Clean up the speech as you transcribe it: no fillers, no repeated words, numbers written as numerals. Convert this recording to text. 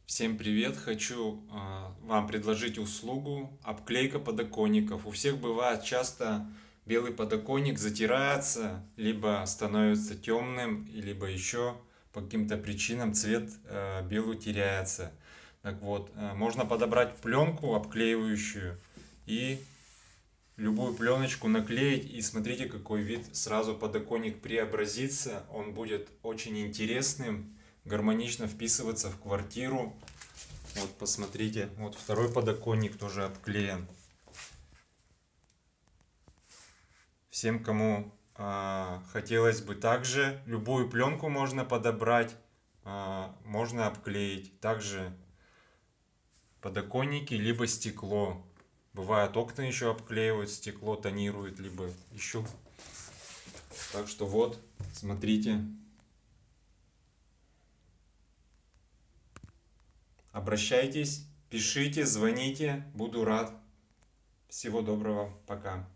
Всем привет! Хочу вам предложить услугу обклейка подоконников. У всех бывает часто белый подоконник затирается, либо становится темным, либо еще по каким-то причинам цвет белый теряется. Так вот, можно подобрать пленку обклеивающую и любую пленочку наклеить, и смотрите, какой вид сразу подоконник преобразится. Он будет очень интересным, гармонично вписываться в квартиру. Вот посмотрите, вот второй подоконник тоже обклеен. Всем, кому хотелось бы также, любую пленку можно подобрать, можно обклеить. Также подоконники, либо стекло. Бывает, окна еще обклеивают, стекло тонируют, либо еще. Так что вот, смотрите. Обращайтесь, пишите, звоните, буду рад. Всего доброго, пока.